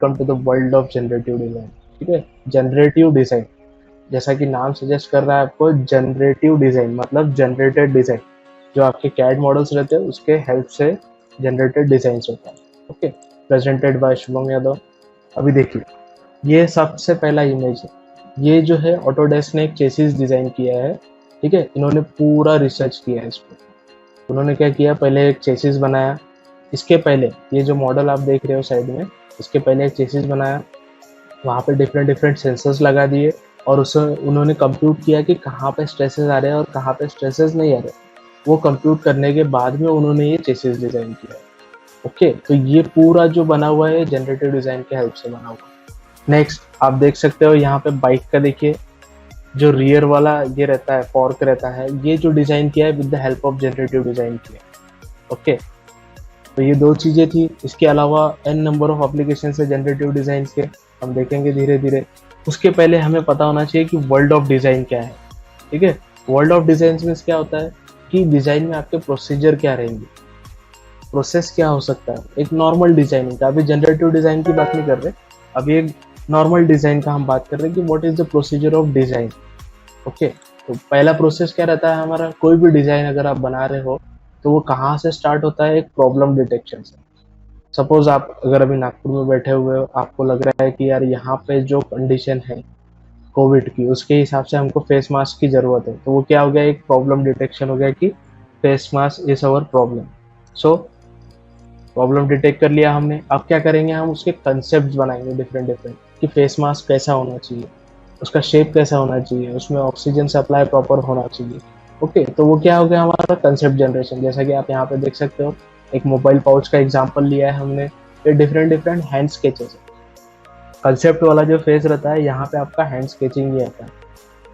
Welcome to the world of generative design. ठीक है, generative design जैसा कि नाम सजेस्ट कर रहा है आपको, जनरेटिव डिजाइन मतलब जनरेटेड डिजाइन, जो आपके कैड मॉडल्स रहते हैं उसके हेल्प से जनरेटेड डिजाइन होता है। Okay, presented by Shubham Yadav. अभी देखिए, ये सबसे पहला इमेज है। ये जो है ऑटोडेस्क ने एक चेसिस डिजाइन किया है। ठीक है, इन्होंने पूरा रिसर्च किया है इस पर। उन्होंने क्या किया, पहले एक चेसिस बनाया। इसके पहले ये जो मॉडल आप देख रहे हो साइड में, इसके पहले एक चेसिस बनाया, वहाँ पे डिफरेंट डिफरेंट सेंसर्स लगा दिए और उसे उन्होंने कंप्यूट किया कि कहाँ पे स्ट्रेसेस आ रहे हैं और कहाँ पे स्ट्रेसेस नहीं आ रहे। वो कंप्यूट करने के बाद में उन्होंने ये चेसिस डिजाइन किया है। ओके, तो ये पूरा जो बना हुआ है जनरेटिव डिजाइन के हेल्प से बना हुआ है। नेक्स्ट आप देख सकते हो यहाँ पे बाइक का, देखिए जो रियर वाला ये रहता है, फॉर्क रहता है, ये जो डिजाइन किया है with the help of generative design किया है। ओके, तो ये दो चीजें थी। इसके अलावा एन नंबर ऑफ एप्लीकेशन है जनरेटिव डिजाइन के, हम देखेंगे धीरे धीरे। उसके पहले हमें पता होना चाहिए कि वर्ल्ड ऑफ डिजाइन क्या है। ठीक है, वर्ल्ड ऑफ डिजाइन में क्या होता है कि डिजाइन में आपके प्रोसीजर क्या रहेंगे, प्रोसेस क्या हो सकता है। एक नॉर्मल डिजाइनिंग का, अभी जनरेटिव डिजाइन की बात नहीं कर रहे, अभी एक नॉर्मल डिजाइन का हम बात कर रहे हैं कि what is the procedure of design. Okay, तो पहला प्रोसेस क्या रहता है हमारा, कोई भी डिजाइन अगर आप बना रहे हो तो वो कहाँ से स्टार्ट होता है, एक प्रॉब्लम डिटेक्शन से। सपोज आप अगर अभी नागपुर में बैठे हुए हो, आपको लग रहा है कि यार यहाँ पे जो कंडीशन है कोविड की, उसके हिसाब से हमको फेस मास्क की जरूरत है। तो वो क्या हो गया, एक प्रॉब्लम डिटेक्शन हो गया कि face mask is our problem. So problem detect कर लिया हमने। अब क्या करेंगे, हम उसके कंसेप्ट बनाएंगे डिफरेंट डिफरेंट कि फेस मास्क कैसा होना चाहिए, उसका शेप कैसा होना चाहिए, उसमें ऑक्सीजन सप्लाई प्रॉपर होना चाहिए। ओके, तो वो क्या हो गया हमारा कंसेप्ट जनरेशन। जैसा कि आप यहाँ पे देख सकते हो, एक मोबाइल पाउच का एग्जांपल लिया है हमने। ये डिफरेंट डिफरेंट हैंड स्केचेस है। कंसेप्ट वाला जो फेज रहता है, यहाँ पे आपका हैंड स्केचिंग ही आता है।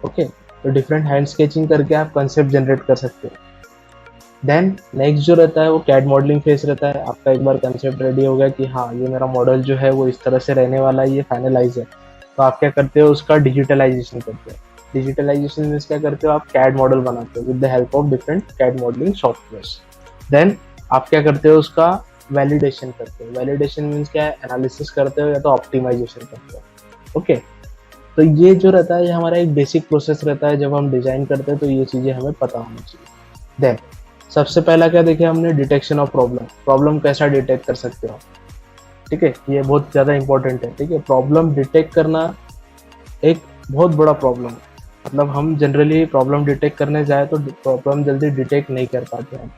ओके, तो डिफरेंट हैंड स्केचिंग करके आप कंसेप्ट जनरेट कर सकते हो। देन नेक्स्ट जो रहता है वो कैड मॉडलिंग फेज रहता है। आपका एक बार कंसेप्ट रेडी हो गया कि हाँ ये मेरा मॉडल जो है वो इस तरह से रहने वाला है, ये फाइनलाइज है, तो आप क्या करते हो, उसका डिजिटलाइजेशन करते हो। डिजिटलाइजेशन मीन्स क्या करते हो, आप कैड मॉडल बनाते हो with the help of different CAD modelling softwares. Then आप क्या करते हो, उसका वैलिडेशन करते हो। वैलिडेशन मीन्स क्या है, एनालिसिस करते हो या तो ऑप्टिमाइजेशन करते हो। ओके, तो ये जो रहता है ये हमारा एक बेसिक प्रोसेस रहता है। जब हम डिजाइन करते हैं तो ये चीजें हमें पता होनी चाहिए। देन सबसे पहला क्या देखे हमने, डिटेक्शन ऑफ प्रॉब्लम। प्रॉब्लम कैसा डिटेक्ट कर सकते हो। ठीक है, ये बहुत ज्यादा इंपॉर्टेंट है। ठीक है, प्रॉब्लम डिटेक्ट करना एक बहुत बड़ा प्रॉब्लम है। मतलब हम जनरली प्रॉब्लम डिटेक्ट करने जाए तो प्रॉब्लम जल्दी डिटेक्ट नहीं कर पाते हैं।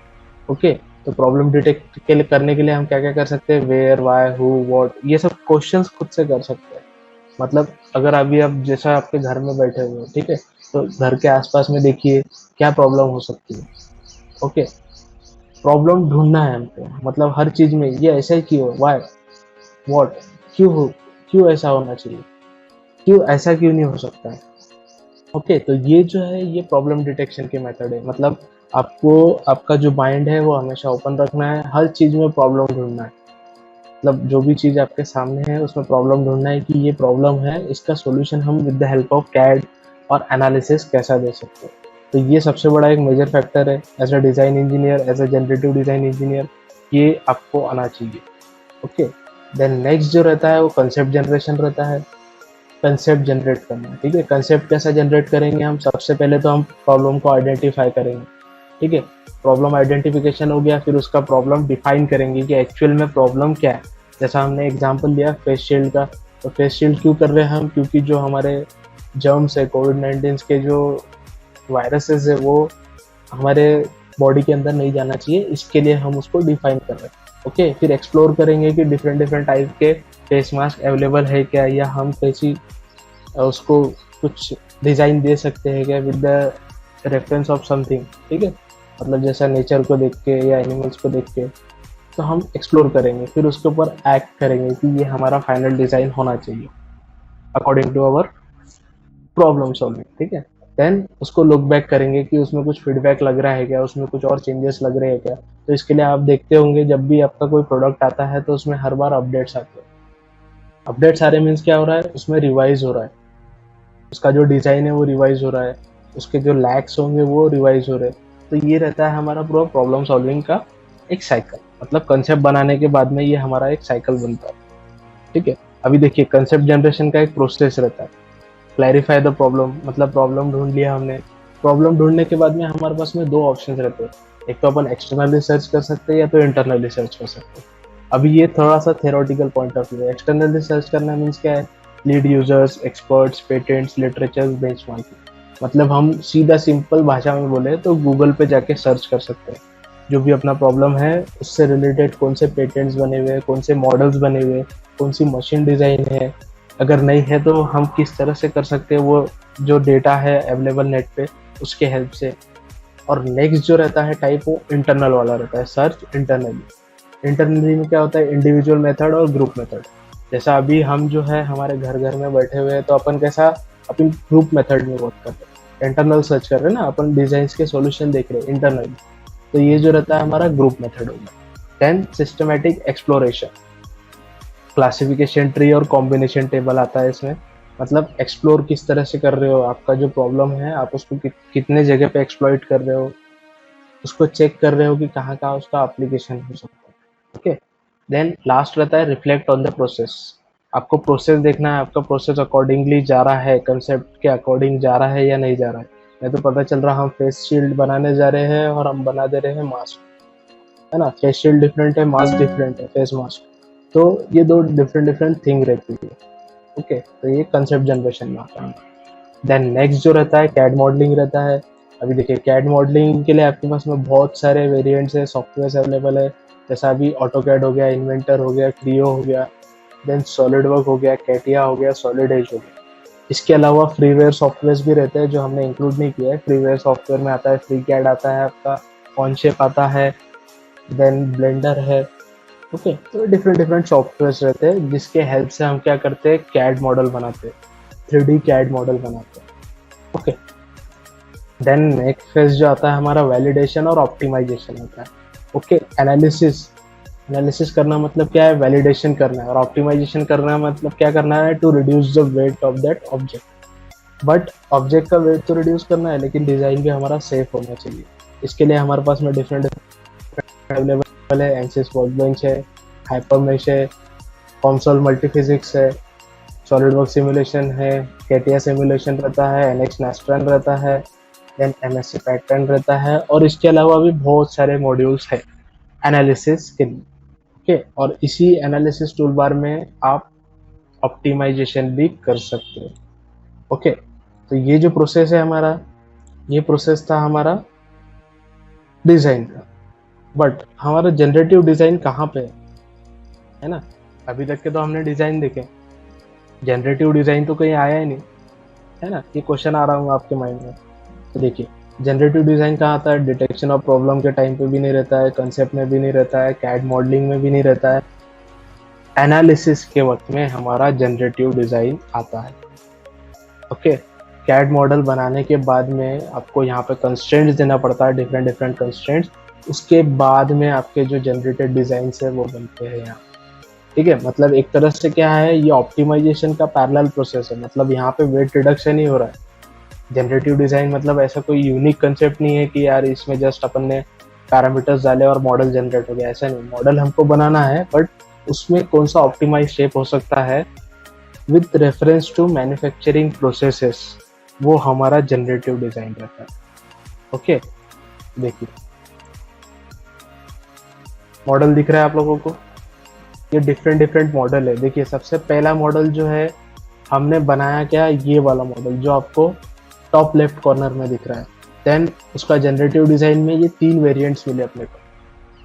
ओके, तो प्रॉब्लम डिटेक्ट के लिए करने के लिए हम क्या क्या कर सकते हैं, वेयर, वाई, हु, व्हाट, ये सब क्वेश्चंस खुद से कर सकते हैं। मतलब अगर अभी आप जैसा आपके घर में बैठे हुए हो, ठीक है, तो घर के आसपास में देखिए क्या प्रॉब्लम हो सकती है। ओके, प्रॉब्लम ढूंढना है हमको, मतलब हर चीज में ये ऐसा ही क्यों, वाई, व्हाट, क्यों हो, क्यों ऐसा होना चाहिए, क्यों ऐसा क्यों नहीं हो सकता है। ओके, तो ये जो है ये प्रॉब्लम डिटेक्शन के मेथड है। मतलब आपको आपका जो माइंड है वो हमेशा ओपन रखना है, हर चीज में प्रॉब्लम ढूंढना है। मतलब जो भी चीज आपके सामने है उसमें प्रॉब्लम ढूंढना है कि ये प्रॉब्लम है, इसका सॉल्यूशन हम with the help of CAD और एनालिसिस कैसा दे सकते हैं। तो ये सबसे बड़ा एक मेजर फैक्टर है as a design engineer, as a generative design engineer, ये आपको आना चाहिए। ओके, देन नेक्स्ट जो रहता है वो कंसेप्ट जनरेशन रहता है। कंसेप्ट जनरेट करना, ठीक है। कंसेप्ट कैसा जनरेट करेंगे हम, सबसे पहले तो हम प्रॉब्लम को आइडेंटिफाई करेंगे। ठीक है, प्रॉब्लम आइडेंटिफिकेशन हो गया, फिर उसका प्रॉब्लम डिफाइन करेंगे कि एक्चुअल में प्रॉब्लम क्या है। जैसा हमने एग्जांपल लिया फेस शील्ड का, तो फेस शील्ड क्यों कर रहे हैं हम, क्योंकि जो हमारे जर्म्स है कोविड-19 के जो वायरसेस है वो हमारे बॉडी के अंदर नहीं जाना चाहिए, इसके लिए हम उसको डिफाइन कर रहे हैं। ओके, फिर एक्सप्लोर करेंगे कि डिफरेंट डिफरेंट टाइप के फेस मास्क अवेलेबल है क्या, या हम कैसी उसको कुछ डिजाइन दे सकते हैं क्या with the reference of something. ठीक है, मतलब जैसा नेचर को देख के या एनिमल्स को देख के, तो हम एक्सप्लोर करेंगे, फिर उसके ऊपर एक्ट करेंगे कि ये हमारा फाइनल डिजाइन होना चाहिए according to our problem solving. ठीक है, देन उसको लुक बैक करेंगे कि उसमें कुछ फीडबैक लग रहा है क्या, उसमें कुछ और चेंजेस लग रहे हैं क्या। तो इसके लिए आप देखते होंगे जब भी आपका कोई प्रोडक्ट आता है तो उसमें हर बार अपडेट्स आते हैं। अपडेट्स आ रहे मीन्स क्या हो रहा है, उसमें रिवाइज हो रहा है, उसका जो डिजाइन है वो रिवाइज हो रहा है, उसके जो लैक्स होंगे वो रिवाइज हो रहे हैं। तो ये रहता है हमारा पूरा प्रॉब्लम सॉल्विंग का एक साइकिल। मतलब कंसेप्ट बनाने के बाद में ये हमारा एक साइकिल बनता है। ठीक है, अभी देखिए कंसेप्ट जनरेशन का एक प्रोसेस रहता है। क्लैरिफाई द प्रॉब्लम, मतलब प्रॉब्लम ढूंढ लिया हमने। प्रॉब्लम ढूंढने के बाद में हमारे पास में दो ऑप्शन रहते हैं, एक तो अपन एक्सटर्नली सर्च कर सकते हैं या तो इंटरनली सर्च कर सकते हैं। अभी ये थोड़ा सा थेरोटिकल पॉइंट ऑफ व्यू है। एक्सटर्नली सर्च करना मीन्स क्या है, lead users, experts, patents, literature, benchmarking. मतलब हम सीधा सिंपल भाषा में बोले तो गूगल पे जाके सर्च कर सकते हैं जो भी अपना प्रॉब्लम है उससे रिलेटेड, कौन से पेटेंट्स बने हुए हैं, कौन से मॉडल्स बने हुए हैं, कौन सी मशीन डिजाइन है, अगर नहीं है तो हम किस तरह से कर सकते हैं, वो जो डेटा है अवेलेबल नेट पे उसके हेल्प से। और नेक्स्ट जो रहता है टाइप, वो इंटरनल वाला रहता है, सर्च इंटरनली। इंटरनली में क्या होता है, इंडिविजुअल मेथड और ग्रुप मेथड। जैसा अभी हम जो है हमारे घर घर में बैठे हुए हैं तो अपन कैसा, अपन ग्रुप मेथड में वर्क कर रहे हैं, इंटरनल सर्च कर रहे हैं ना, अपन डिजाइन के सॉल्यूशन देख रहे हैं इंटरनली। तो ये जो रहता है हमारा ग्रुप मेथड होगा। Then systematic exploration, classification tree और कॉम्बिनेशन टेबल आता है इसमें। मतलब एक्सप्लोर किस तरह से कर रहे हो, आपका जो प्रॉब्लम है आप उसको कितने जगह पे एक्सप्लॉइट कर रहे हो, उसको चेक कर रहे हो कि कहाँ कहाँ उसका एप्लीकेशन हो सकता है। ओके, देन लास्ट रहता है रिफ्लेक्ट ऑन द प्रोसेस। आपको प्रोसेस देखना है, आपका प्रोसेस अकॉर्डिंगली जा रहा है, कंसेप्ट के अकॉर्डिंग जा रहा है या नहीं जा रहा है। नहीं तो पता चल रहा हम फेस शील्ड बनाने जा रहे हैं और हम बना दे रहे हैं मास्क, है ना। फेस शील्ड डिफरेंट है, मास्क डिफरेंट है, फेस मास्क। तो ये दो डिफरेंट डिफरेंट थिंग रहती है। ओके, तो ये कंसेप्ट जनरेशन में आता है। देन नेक्स्ट जो रहता है कैड मॉडलिंग रहता है। अभी देखिए कैड मॉडलिंग के लिए आपके पास में बहुत सारे वेरिएंट्स है, सॉफ्टवेयर अवेलेबल है। जैसा अभी ऑटो कैड हो गया, इन्वेंटर हो गया, क्रियो हो गया, देन सॉलिड वर्क हो गया, कैटिया हो गया, सॉलिड एज हो गया। इसके अलावा फ्रीवेयर सॉफ्टवेयर भी रहते हैं जो हमने इंक्लूड नहीं किया है। फ्रीवेयर सॉफ्टवेयर में आता है फ्री कैड आता है आपका, ऑनशेप आता है, देन ब्लेंडर है। ओके, तो डिफरेंट डिफरेंट सॉफ्टवेयर रहते हैं जिसके हेल्प से हम क्या करते हैं, कैड मॉडल बनाते हैं, 3D कैड मॉडल बनाते हैं। ओके, देन नेक्स्ट फेज जो आता है हमारा वैलिडेशन और ऑप्टिमाइजेशन होता है। ओके, एनालिसिस, एनालिसिस करना मतलब क्या है, वैलिडेशन करना है, और ऑप्टिमाइजेशन करना मतलब क्या करना है, to reduce the weight of that object. But object का वेट तो रिड्यूस करना है लेकिन डिजाइन भी हमारा सेफ होना चाहिए। इसके लिए हमारे पास में डिफरेंट अवेलेबल है, एनसिस वर्कबेंच है, हाइपरमेश है, कॉन्सोल मल्टीफिजिक्स है, सॉलिडवर्क्स सिमुलेशन है, कैटिया सिमुलेशन रहता है, एनएक्स नेस्ट्रन रहता है, देन एमएससी पैटर्न रहता है, और इसके अलावा भी बहुत सारे मॉड्यूल्स है एनालिसिस के लिए। ओके, और इसी एनालिसिस टूल बार में आप ऑप्टिमाइजेशन भी कर सकते हो। ओके, तो ये जो प्रोसेस है हमारा, ये प्रोसेस था हमारा डिजाइन का। बट हमारा जनरेटिव डिजाइन कहाँ पे है ना। अभी तक के तो हमने डिजाइन देखे, जनरेटिव डिजाइन तो कहीं आया ही नहीं, है ना। ये क्वेश्चन आ रहा हूँ आपके माइंड में। तो देखिए जनरेटिव डिजाइन कहाँ आता है, डिटेक्शन ऑफ प्रॉब्लम के टाइम पे भी नहीं रहता है, कंसेप्ट में भी नहीं रहता है, कैड मॉडलिंग में भी नहीं रहता है, एनालिसिस के वक्त में हमारा जनरेटिव डिजाइन आता है। ओके, कैड मॉडल बनाने के बाद में आपको यहाँ पे कंस्ट्रेंट्स देना पड़ता है, डिफरेंट डिफरेंट कंस्ट्रेंट्स। उसके बाद में आपके जो जनरेटेड डिजाइन है वो बनते हैं यहाँ। ठीक है, मतलब एक तरह से क्या है, ये ऑप्टिमाइजेशन का पैरेलल प्रोसेस है। मतलब यहाँ पे वेट रिडक्शन ही हो रहा है। जनरेटिव डिजाइन मतलब ऐसा कोई यूनिक कंसेप्ट नहीं है कि यार इसमें जस्ट अपन ने पैरामीटर्स डाले और मॉडल जनरेट हो गया, ऐसा नहीं। मॉडल हमको बनाना है बट उसमें कौन सा ऑप्टिमाइज शेप हो सकता है with reference to manufacturing processes, वो हमारा जनरेटिव डिजाइन रहता है। ओके, देखिए मॉडल दिख रहा है आप लोगों को, ये डिफरेंट डिफरेंट मॉडल है। देखिए सबसे पहला मॉडल जो है हमने बनाया क्या, ये वाला मॉडल जो आपको टॉप लेफ्ट कॉर्नर में दिख रहा है। देन उसका जनरेटिव डिजाइन में ये 3 वेरिएंट्स मिले अपने को।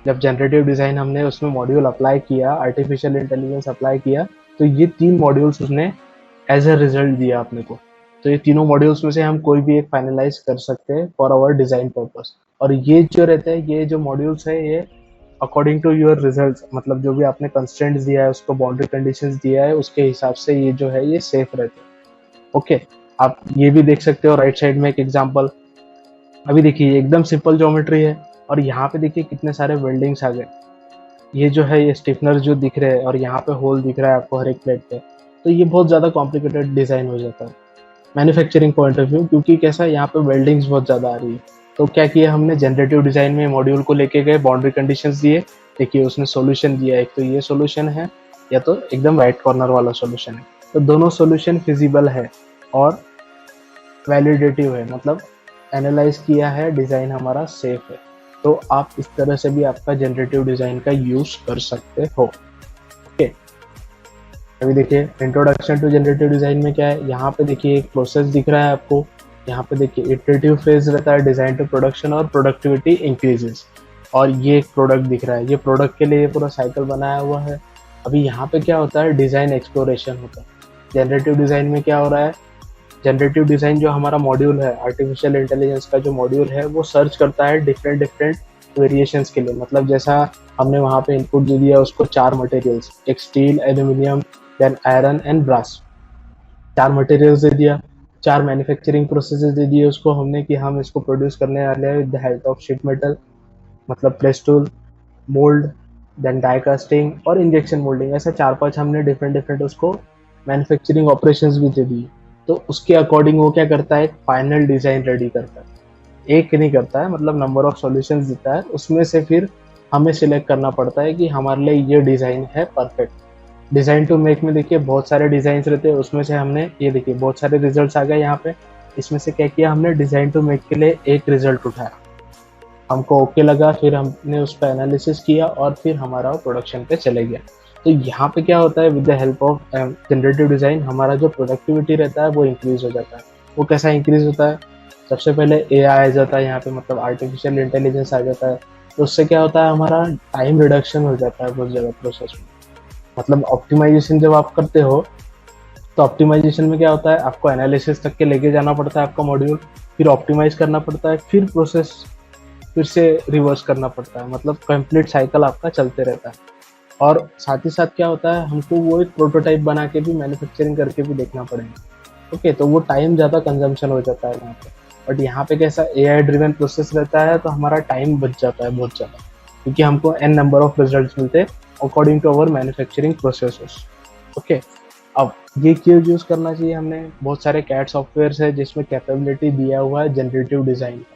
जब जनरेटिव डिजाइन हमने उसमें मॉड्यूल अप्लाई किया, आर्टिफिशियल इंटेलिजेंस अप्लाई किया, तो ये 3 मॉड्यूल्स उसने एज अ रिजल्ट दिया अपने को। तो ये तीनों मॉड्यूल्स में से हम कोई भी एक फाइनलाइज कर सकते हैं फॉर आवर डिजाइन पर्पस। और ये जो रहते हैं, ये जो मॉड्यूल्स है, ये अकॉर्डिंग टू योर रिजल्ट्स, मतलब जो भी आपने कंस्ट्रेंट्स दिया है, उसको बाउंड्री कंडीशंस दिया है, उसके हिसाब से ये जो है ये सेफ रहते हैं। ओके, आप ये भी देख सकते हो राइट साइड में एक एग्जांपल। अभी देखिए एकदम सिंपल ज्योमेट्री है और यहाँ पे देखिए कितने सारे वेल्डिंग्स आ गए। ये जो है ये स्टिफनर जो दिख रहे हैं और यहाँ पे होल दिख रहा है आपको हर एक प्लेट पे। तो ये बहुत ज़्यादा कॉम्प्लिकेटेड डिज़ाइन हो जाता है मैन्युफैक्चरिंग पॉइंट ऑफ व्यू, क्योंकि कैसा यहाँ पे वेल्डिंग्स बहुत ज़्यादा आ रही है। तो क्या किया हमने, जनरेटिव डिज़ाइन में मॉड्यूल को लेके गए, बाउंड्री कंडीशंस दिए। देखिए उसने सॉल्यूशन दिया, एक तो ये सॉल्यूशन है या तो एकदम राइट कॉर्नर वाला सॉल्यूशन है। तो दोनों सॉल्यूशन फिजिबल है और वैलिडेटिव है, मतलब एनालाइज किया है, डिज़ाइन हमारा सेफ है। तो आप इस तरह से भी आपका जनरेटिव डिज़ाइन का यूज़ कर सकते हो। ओके, अभी देखिए इंट्रोडक्शन टू जनरेटिव डिज़ाइन में क्या है, यहाँ पे देखिए एक प्रोसेस दिख रहा है आपको। यहाँ पे देखिए इटरेटिव फेज रहता है, डिज़ाइन टू प्रोडक्शन और प्रोडक्टिविटी इंक्रीजेस। और ये एक प्रोडक्ट दिख रहा है, ये प्रोडक्ट के लिए ये पूरा साइकिल बनाया हुआ है। अभी यहाँ पे क्या होता है, डिज़ाइन एक्सप्लोरेशन होता है। जनरेटिव डिज़ाइन में क्या हो रहा है, जनरेटिव डिज़ाइन जो हमारा मॉड्यूल है, आर्टिफिशियल इंटेलिजेंस का जो मॉड्यूल है, वो सर्च करता है डिफरेंट डिफरेंट वेरिएशंस के लिए। मतलब जैसा हमने वहाँ पे इनपुट दे दिया उसको 4 मटेरियल्स, एक steel, aluminium, then iron and brass. 4 materials दे दिया, 4 मैन्युफैक्चरिंग प्रोसेसेस दे दिए उसको हमने कि हम इसको प्रोड्यूस करने वाले हैं with the help of sheet metal, मतलब press tool, mould, then die casting और इंजेक्शन मोल्डिंग। ऐसा 4-5 हमने डिफरेंट डिफरेंट उसको मैन्युफैक्चरिंग ऑपरेशंस भी दे दिए। तो उसके अकॉर्डिंग वो क्या करता है, एक फाइनल डिज़ाइन रेडी करता है। एक नहीं करता है, मतलब नंबर ऑफ सॉल्यूशंस देता है, उसमें से फिर हमें सिलेक्ट करना पड़ता है कि हमारे लिए ये डिज़ाइन है परफेक्ट। डिज़ाइन टू मेक में देखिए बहुत सारे डिज़ाइंस रहते हैं, उसमें से हमने ये देखिए बहुत सारे रिजल्ट्स आ गए यहाँ पे। इसमें से क्या किया हमने, डिज़ाइन टू मेक के लिए एक रिजल्ट उठाया, हमको ओके लगा, फिर हमने उस पर एनालिसिस किया और फिर हमारा प्रोडक्शन पे चले गया। तो यहाँ पे क्या होता है, with the help of generative design हमारा जो प्रोडक्टिविटी रहता है वो इंक्रीज हो जाता है। वो कैसा इंक्रीज होता है, सबसे पहले एआई आ जाता है यहाँ पे, मतलब आर्टिफिशियल इंटेलिजेंस आ जाता है। तो उससे क्या होता है, हमारा टाइम रिडक्शन हो जाता है बहुत ज़्यादा प्रोसेस में। मतलब ऑप्टिमाइजेशन जब आप करते हो तो ऑप्टिमाइजेशन में क्या होता है, आपको एनालिसिस तक के लेके जाना पड़ता है आपका मॉड्यूल, फिर ऑप्टिमाइज करना पड़ता है, फिर प्रोसेस फिर से रिवर्स करना पड़ता है। मतलब कंप्लीट साइकिल आपका चलते रहता है। और साथ ही साथ क्या होता है, हमको वो एक प्रोटोटाइप बना के भी मैन्युफैक्चरिंग करके भी देखना पड़ेगा। ओके, तो वो टाइम ज़्यादा कंजम्पशन हो जाता है वहाँ पे। बट यहाँ पे कैसा एआई ड्रिवन प्रोसेस रहता है, तो हमारा टाइम बच जाता है बहुत ज़्यादा, क्योंकि हमको एन नंबर ऑफ रिजल्ट मिलते हैं according to our manufacturing processes. Okay, अब ये क्यों यूज़ करना चाहिए हमने, बहुत सारे कैड सॉफ्टवेयर है जिसमें कैपेबिलिटी दिया हुआ है जनरेटिव डिज़ाइन का।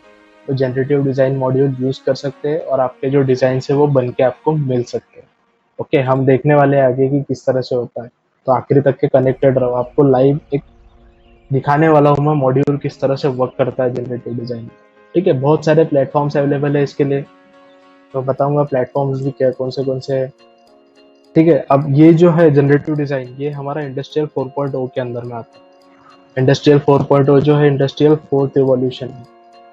तो जनरेटिव डिज़ाइन मॉड्यूल यूज़ कर सकते हैं और आपके जो डिज़ाइन है वो बन के आपको मिल सकते हैं। ओके, हम देखने वाले हैं आगे की किस तरह से होता है, तो आखिरी तक के कनेक्टेड रहो, आपको लाइव एक दिखाने वाला हूँ मैं मॉड्यूल किस तरह से वर्क करता है जनरेटिव डिज़ाइन। ठीक है, बहुत सारे प्लेटफॉर्म्स अवेलेबल है इसके लिए, तो बताऊंगा प्लेटफॉर्म्स भी क्या कौन से हैं। ठीक है, अब ये जो है जनरेटिव डिज़ाइन, ये हमारा इंडस्ट्रियल 4.0 के अंदर में आता है। इंडस्ट्रियल 4.0 जो है इंडस्ट्रियल फोर्थ रिवॉल्यूशन है।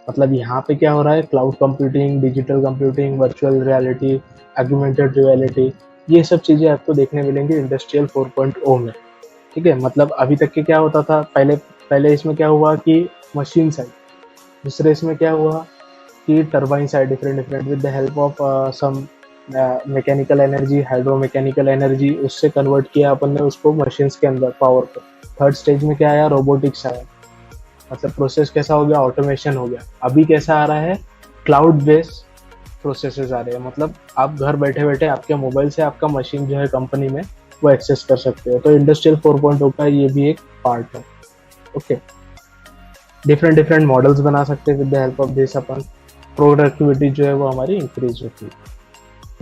मतलब यहाँ पे क्या हो रहा है, cloud computing, digital computing, virtual reality, augmented reality, ये सब चीज़ें आपको देखने मिलेंगी इंडस्ट्रियल 4.0 में। ठीक है, मतलब अभी तक के क्या होता था, पहले पहले इसमें क्या हुआ कि मशीन साइड, दूसरे इसमें क्या हुआ कि turbine side, different different with the help of some mechanical energy, hydro mechanical energy, उससे कन्वर्ट किया अपन ने उसको मशीन्स के अंदर पावर को। थर्ड स्टेज में क्या आया, रोबोटिक्स आया, मतलब प्रोसेस कैसा हो गया, ऑटोमेशन हो गया। अभी कैसा आ रहा है, क्लाउड बेस्ड प्रोसेसेस आ रहे हैं, मतलब आप घर बैठे बैठे आपके मोबाइल से आपका मशीन जो है कंपनी में वो एक्सेस कर सकते हो। तो इंडस्ट्रियल 4.0 का ये भी एक पार्ट है। ओके, डिफरेंट डिफरेंट मॉडल्स बना सकते हैं with the help of this, upon productivity जो है वो हमारी इंक्रीज होती है।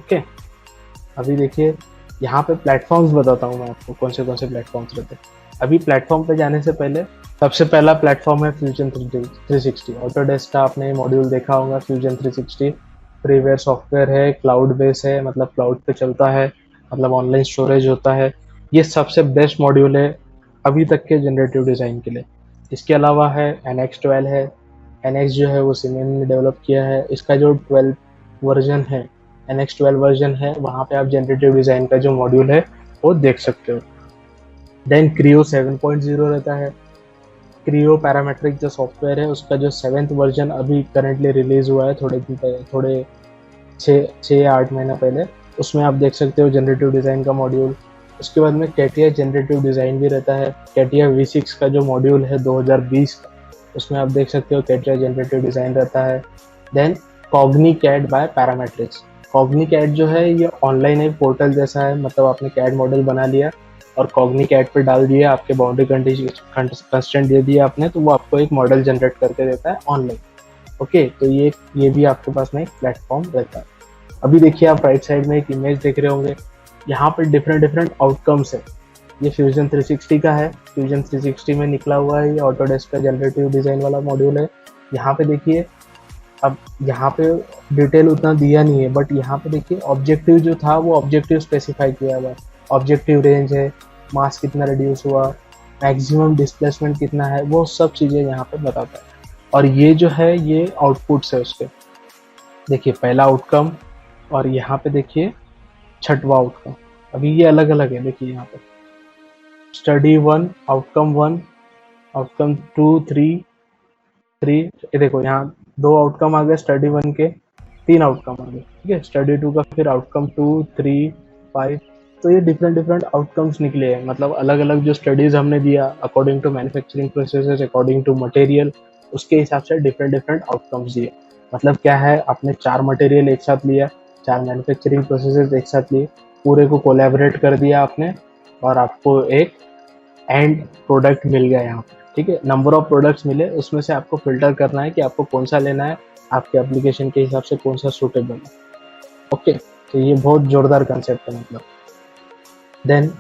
ओके, अभी देखिए यहाँ पे प्लेटफॉर्म्स बताता हूँ मैं आपको कौन से प्लेटफॉर्म्स रहते हैं। अभी प्लेटफॉर्म पे जाने से पहले सबसे पहला प्लेटफॉर्म है फ्यूजन 360। ऑटोडेस्क का आपने मॉड्यूल देखा होगा, फ्यूजन 360 फ्रीवेयर सॉफ्टवेयर है, क्लाउड बेस है, मतलब क्लाउड पे चलता है, मतलब ऑनलाइन स्टोरेज होता है। ये सबसे बेस्ट मॉड्यूल है अभी तक के जनरेटिव डिज़ाइन के लिए। इसके अलावा है NX12 है, NX जो है वो सीमेंस ने डेवलप किया है। इसका जो 12 वर्जन है, NX12 वर्जन है, वहाँ पे आप जनरेटिव डिज़ाइन का जो मॉड्यूल है वो देख सकते हो। देन क्रियो 7.0 रहता है। क्रियो पैरामेट्रिक जो सॉफ्टवेयर है उसका जो 7th वर्जन अभी करेंटली रिलीज हुआ है, थोड़े दिन पहले, थोड़े 6 या 8 महीना पहले, उसमें आप देख सकते हो जनरेटिव डिज़ाइन का मॉड्यूल। उसके बाद में कैटिया जनरेटिव डिज़ाइन भी रहता है। कैटिया V6 का जो मॉड्यूल है 2020 का, उसमें आप देख सकते हो कैटिया जनरेटिव डिज़ाइन रहता है। Then Cogni CAD by parametrics. Cogni CAD जो है ये ऑनलाइन एक पोर्टल जैसा है, मतलब आपने कैड मॉडल बना लिया और कॉग्नी कैड पे डाल दिया, आपके बाउंड्री कंस्ट्रेंट दे दिया आपने, तो वो आपको एक मॉडल जनरेट करके देता है ऑनलाइन। ओके, तो ये भी आपके पास में एक प्लेटफॉर्म रहता है। अभी देखिए आप राइट साइड में एक इमेज देख रहे होंगे, यहाँ पे डिफरेंट डिफरेंट आउटकम्स है। ये फ्यूजन 360 का है, फ्यूजन 360 में निकला हुआ है, ये ऑटोडेस्क का जनरेटिव डिज़ाइन वाला मॉड्यूल है। यहाँ पे देखिए, अब यहाँ पे डिटेल उतना दिया नहीं है, बट यहाँ पे देखिए ऑब्जेक्टिव जो था वो ऑब्जेक्टिव स्पेसिफाई किया हुआ है। ऑब्जेक्टिव रेंज है, मास कितना रिड्यूस हुआ, मैक्सिमम डिस्प्लेसमेंट कितना है, वो सब चीज़ें यहाँ पे बताता है। और ये जो है ये आउटपुट्स है उसके, देखिए पहला आउटकम और यहाँ पे देखिए छठवा आउटकम। अभी ये अलग अलग है, देखिए यहाँ पे स्टडी 1, आउटकम 1, आउटकम 2, 3, ये देखो यहाँ 2 आउटकम आ गए स्टडी 1 के, 3 आउटकम आ गए, ठीक है। स्टडी 2 का फिर आउटकम 2, 3, 5, तो ये डिफरेंट डिफरेंट आउटकम्स निकले हैं। मतलब अलग अलग जो स्टडीज हमने दिया according to manufacturing processes, according to material, उसके हिसाब से डिफरेंट डिफरेंट आउटकम्स दिए। मतलब क्या है, आपने 4 मटेरियल एक साथ लिया, 4 मैन्युफैक्चरिंग प्रोसेसेस एक साथ लिए, पूरे को कोलैबोरेट कर दिया आपने, और आपको एक एंड प्रोडक्ट मिल गया यहाँ पे, ठीक है। नंबर ऑफ प्रोडक्ट्स मिले, उसमें से आपको फिल्टर करना है कि आपको कौन सा लेना है, आपके एप्लीकेशन के हिसाब से कौन सा सूटेबल है। ओके, तो ये बहुत जोरदार कंसेप्ट है मतलब। देन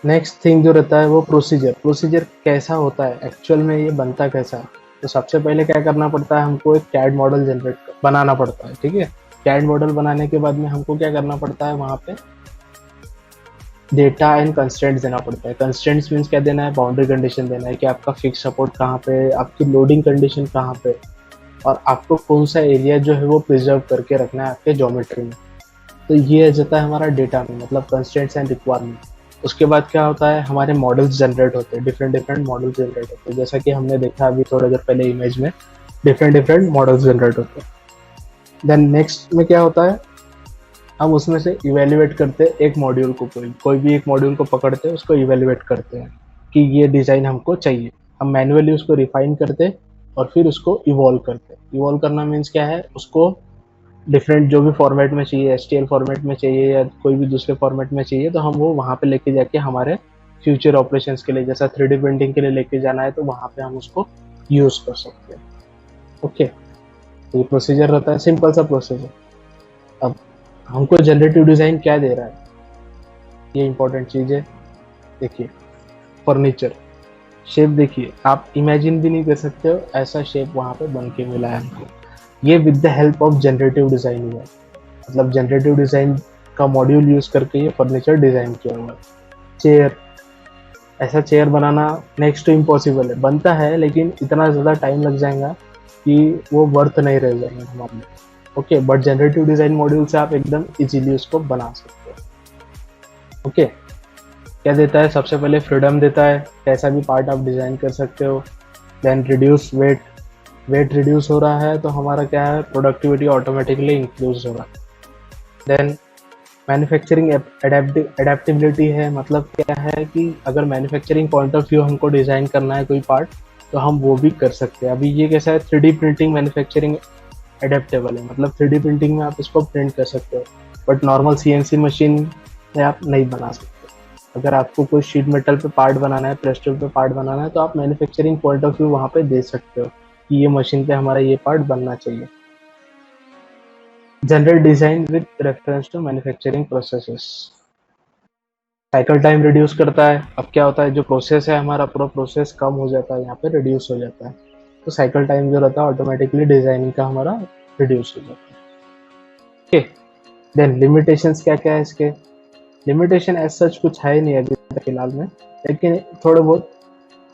नेक्स्ट थिंग जो रहता है वो प्रोसीजर कैसा होता है एक्चुअल में, ये बनता कैसा है। तो सबसे पहले क्या करना पड़ता है, हमको एक कैड मॉडल जनरेट बनाना पड़ता है, ठीक है। कैड मॉडल बनाने के बाद में हमको क्या करना पड़ता है, वहाँ पे डेटा एंड कंस्ट्रेंट्स देना पड़ता है। कंस्ट्रेंट्स मीन्स क्या देना है, बाउंड्री कंडीशन देना है कि आपका फिक्स सपोर्ट कहाँ पे, आपकी लोडिंग कंडीशन कहाँ पे, और आपको कौन सा एरिया जो है वो प्रिजर्व करके रखना है आपके ज्योमेट्री में। तो ये आ जाता है हमारा डेटा में, मतलब कंस्ट्रेंट्स एंड रिक्वायरमेंट। उसके बाद क्या होता है, हमारे मॉडल्स जनरेट होते हैं, डिफरेंट डिफरेंट मॉडल्स जनरेट होते हैं। जैसा कि हमने देखा अभी थोड़ा देर पहले इमेज में, डिफरेंट डिफरेंट मॉडल्स जनरेट होते हैं। देन नेक्स्ट में क्या होता है, हम उसमें से इवेल्युएट करते हैं एक मॉड्यूल को, कोई भी एक मॉड्यूल को पकड़ते हैं, उसको इवेल्युएट करते हैं कि ये डिज़ाइन हमको चाहिए। हम मैन्युअली उसको रिफाइन करते हैं और फिर उसको इवॉल्व करते हैं। इवॉल्व करना मीन्स क्या है, उसको डिफरेंट जो भी फॉर्मेट में चाहिए, एसटीएल फॉर्मेट में चाहिए या कोई भी दूसरे फॉर्मेट में चाहिए, तो हम वो वहाँ पे लेके जाके हमारे फ्यूचर ऑपरेशंस के लिए, जैसा 3D प्रिंटिंग के लिए लेके जाना है, तो वहाँ पे हम उसको यूज़ कर सकते हैं। ओके, तो ये प्रोसीजर रहता है, सिंपल सा प्रोसीजर। अब हमको जनरेटिव डिज़ाइन क्या दे रहा है, ये इंपॉर्टेंट चीज़ है। देखिए फर्नीचर शेप, देखिए आप इमेजिन भी नहीं कर सकते हो ऐसा शेप वहाँ पे बन के मिला है हमको। ये with the help of generative design हुआ है, मतलब जनरेटिव डिज़ाइन का मॉड्यूल यूज़ करके ये फर्नीचर डिज़ाइन किया हुआ है। चेयर, ऐसा चेयर बनाना नेक्स्ट टू इम्पॉसिबल है, बनता है लेकिन इतना ज़्यादा टाइम लग जाएगा कि वो वर्थ नहीं रह जाएंगे हमारे लिए। Okay, but generative design module से आप एकदम इजीली उसको बना सकते हो। ओके, क्या देता है, सबसे पहले फ्रीडम देता है, कैसा भी पार्ट आप डिज़ाइन कर सकते हो। Then reduce weight, weight reduce हो रहा है तो हमारा क्या है, प्रोडक्टिविटी ऑटोमेटिकली इंक्रीज हो रहा है। देन मैन्युफैक्चरिंग एडेप्टिबिलिटी है, मतलब क्या है कि अगर मैन्युफैक्चरिंग पॉइंट ऑफ व्यू हमको डिज़ाइन करना है कोई पार्ट, तो हम वो भी कर सकते हैं। अभी ये कैसा है, 3D प्रिंटिंग मैन्युफैक्चरिंग एडेप्टेबल है, मतलब 3D प्रिंटिंग में आप इसको प्रिंट कर सकते हो, बट नॉर्मल CNC मशीन में आप नहीं बना सकते। अगर आपको कोई शीट मेटल पे पार्ट बनाना है, प्रेस ट्यूब पे पार्ट बनाना है, तो आप मैन्युफैक्चरिंग पॉइंट ऑफ व्यू वहाँ पे दे सकते हो कि ये मशीन पे हमारा ये पार्ट बनना चाहिए। General design with reference to manufacturing processes, cycle time reduce करता है। अब क्या होता है, जो प्रोसेस है हमारा पूरा प्रोसेस कम हो जाता है, यहाँ पे रिड्यूस हो जाता है, तो साइकिल टाइम जो रहता है ऑटोमेटिकली डिज़ाइनिंग का हमारा रिड्यूस हो जाता है। ओके, देन लिमिटेशंस क्या क्या है इसके, लिमिटेशन एज सच कुछ है ही नहीं अभी फिलहाल में, लेकिन थोड़े बहुत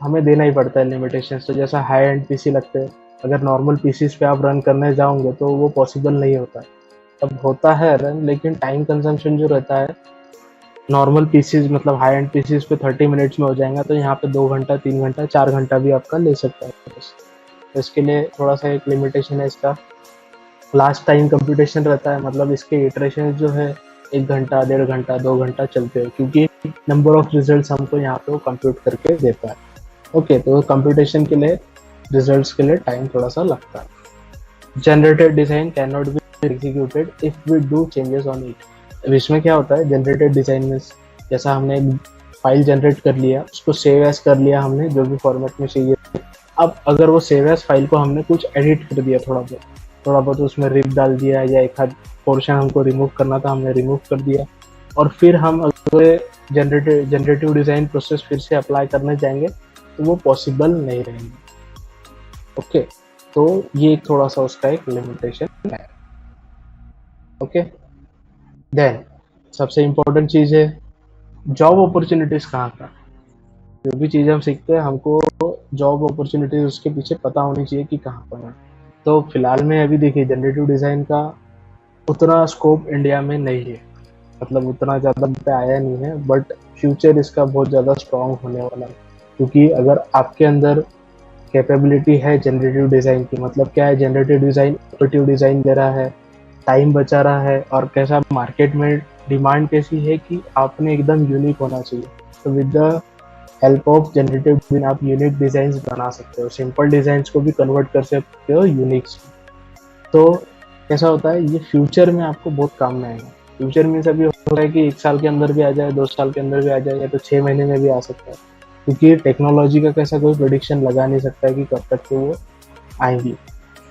हमें देना ही पड़ता है लिमिटेशंस। तो जैसा हाई एंड पीसी लगते हैं, अगर नॉर्मल पीसीज पे आप रन करने जाओगे तो वो पॉसिबल नहीं होता है। अब होता है रन, लेकिन टाइम कंजम्पशन जो रहता है, नॉर्मल पीसीज मतलब हाई एंड पीसीज पे 30 मिनट्स में हो जाएगा, तो यहाँ पे 2 घंटा 3 घंटा 4 घंटा भी आपका ले सकता है। तो इसके लिए थोड़ा सा एक लिमिटेशन है इसका। लास्ट टाइम कंप्यूटेशन रहता है, मतलब इसके इटरेशन जो है 1 घंटा 1.5 घंटा 2 घंटा चलते हैं, क्योंकि नंबर ऑफ रिजल्ट्स हमको यहाँ पे वो कंप्यूट करके देता है। ओके, तो कंप्यूटेशन के लिए, रिजल्ट्स के लिए टाइम थोड़ा सा लगता है। Generated design can not be executed if we do changes on it. अब इसमें क्या होता है, जनरेटेड डिज़ाइन में जैसा हमने एक फाइल जनरेट कर लिया, उसको सेव एज कर लिया हमने जो भी फॉर्मेट में चाहिए। अब अगर वो सेव एज फाइल को हमने कुछ एडिट कर दिया, थोड़ा बहुत उसमें रिप डाल दिया या एक आध पोर्शन हमको रिमूव करना था हमने रिमूव कर दिया, और फिर हम अगर जनरेटिव डिज़ाइन प्रोसेस फिर से अप्लाई करने जाएंगे तो वो पॉसिबल नहीं रहेंगे। ओके, तो ये थोड़ा सा उसका एक लिमिटेशन है। ओके, देन सबसे इम्पोर्टेंट चीज़ है जॉब अपॉर्चुनिटीज़ कहाँ का। जो भी चीज़ हम सीखते हैं हमको जॉब अपॉर्चुनिटीज़ उसके पीछे पता होनी चाहिए कि कहाँ पर है। तो फिलहाल में अभी देखिए जनरेटिव डिज़ाइन का उतना स्कोप इंडिया में नहीं है, मतलब उतना ज़्यादा पे आया नहीं है, बट फ्यूचर इसका बहुत ज़्यादा स्ट्रॉन्ग होने वाला है। क्योंकि अगर आपके अंदर कैपेबिलिटी है जनरेटिव डिज़ाइन की, मतलब क्या है, जनरेटिव डिज़ाइन ऑपरेटिव डिज़ाइन दे रहा है, टाइम बचा रहा है, और कैसा मार्केट में डिमांड कैसी है कि आपने एकदम यूनिक होना चाहिए। तो with the help of generative design आप यूनिक डिज़ाइंस बना सकते हो, सिंपल डिज़ाइंस को भी कन्वर्ट कर सकते हो यूनिक। तो कैसा होता है, ये फ्यूचर में आपको बहुत काम में आएगा। फ्यूचर में अभी हो रहा है कि 1 साल के अंदर भी आ जाए, 2 साल के अंदर भी आ जाए, या तो 6 महीने में भी आ सकता है, क्योंकि टेक्नोलॉजी का कैसा कोई प्रेडिक्शन लगा नहीं सकता है कि कब तक के वो आएंगी।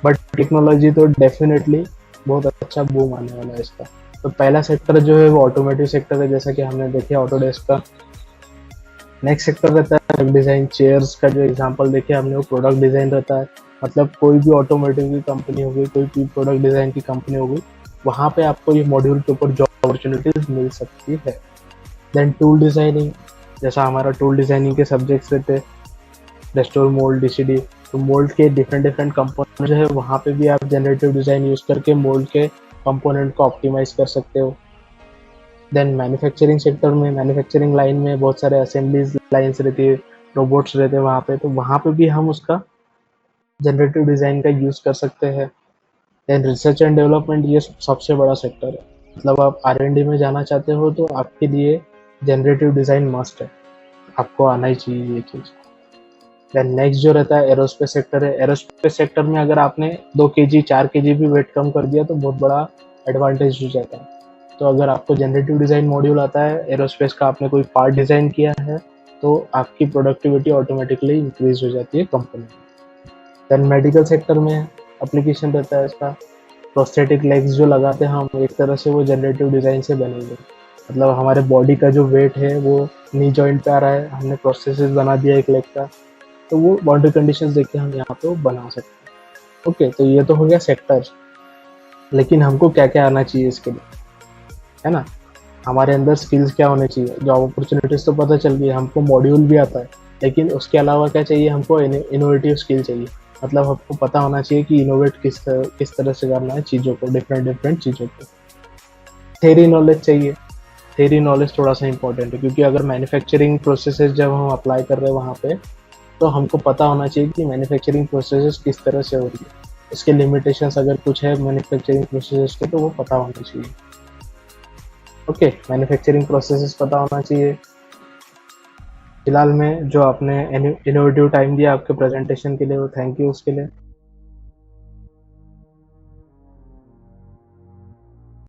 बट टेक्नोलॉजी तो डेफिनेटली बहुत अच्छा बूम आने वाला है इसका। तो पहला सेक्टर जो है वो ऑटोमेटिव सेक्टर है, जैसा कि हमने देखे ऑटोडेस्क का। नेक्स्ट सेक्टर रहता है डिज़ाइन, चेयर्स का जो एग्जांपल देखे हमने वो प्रोडक्ट डिज़ाइन रहता है। मतलब कोई भी ऑटोमोटिव की कंपनी होगी, कोई भी प्रोडक्ट डिज़ाइन की कंपनी होगी, वहाँ पे आपको ये मॉड्यूल के ऊपर जॉब अपॉर्चुनिटीज मिल सकती है। देन टूल डिज़ाइनिंग, जैसा हमारा टूल डिज़ाइनिंग के सब्जेक्ट्स रहते हैं, रेस्टोर, मोल्ड, डीसीडी। तो मोल्ड के डिफरेंट कंपोनेंट जो है वहाँ पे भी आप जनरेटिव डिज़ाइन यूज़ करके मोल्ड के कंपोनेंट को ऑप्टिमाइज कर सकते हो। देन मैन्युफैक्चरिंग सेक्टर में, मैन्युफैक्चरिंग लाइन में बहुत सारे असेंबलीज लाइन्स रहती है, रोबोट्स रहते हैं वहाँ पे, तो वहाँ पे भी हम उसका जनरेटिव डिज़ाइन का यूज़ कर सकते हैं। देन रिसर्च एंड डेवलपमेंट, ये सबसे बड़ा सेक्टर है। मतलब आप R&D में जाना चाहते हो तो आपके लिए जनरेटिव डिज़ाइन मस्ट है, आपको आना ही चाहिए ये चीज़। देन नेक्स्ट जो रहता है एरोस्पेस सेक्टर है। एरोस्पेस सेक्टर में अगर आपने 2 kg 4 kg भी वेट कम कर दिया तो बहुत बड़ा एडवांटेज हो जाता है। तो अगर आपको जनरेटिव डिज़ाइन मॉड्यूल आता है, एरोस्पेस का आपने कोई पार्ट डिज़ाइन किया है, तो आपकी प्रोडक्टिविटी ऑटोमेटिकली इंक्रीज हो जाती है कंपनी। देन मेडिकल सेक्टर में एप्लीकेशन रहता है इसका। प्रोस्थेटिक लेग्स जो लगाते हैं हम, एक तरह से वो जनरेटिव डिज़ाइन से बनेंगे। मतलब हमारे बॉडी का जो वेट है वो नी जॉइंट पे आ रहा है, हमने प्रोस्थेसिस बना दिया एक लेग का, तो वो बाउंड्री कंडीशंस देख के हम यहाँ पे बना सकते हैं। ओके, तो ये तो हो गया सेक्टर। लेकिन हमको क्या क्या आना चाहिए इसके लिए, है ना। हमारे अंदर स्किल्स क्या होने चाहिए। जॉब अपॉर्चुनिटीज तो पता चल गई, हमको मॉड्यूल भी आता है, लेकिन उसके अलावा क्या चाहिए हमको, इनोवेटिव स्किल चाहिए। मतलब आपको पता होना चाहिए कि इनोवेट किस तरह से करना है चीज़ों को, डिफरेंट चीज़ों को। थेरी नॉलेज चाहिए। थेरी नॉलेज थोड़ा सा इंपॉर्टेंट है, क्योंकि अगर मैन्युफैक्चरिंग प्रोसेसेस जब हम अप्लाई कर रहे हैं वहाँ पे, तो हमको पता होना चाहिए कि मैन्युफैक्चरिंग प्रोसेसेस किस तरह से हो रही है, इसके लिमिटेशंस अगर कुछ है मैन्युफैक्चरिंग प्रोसेसेस के तो वो पता होना चाहिए। ओके, मैन्युफैक्चरिंग प्रोसेसेस पता होना चाहिए। फिलहाल में जो आपने इनोवेटिव टाइम दिया आपके प्रेजेंटेशन के लिए, वो थैंक यू उसके लिए।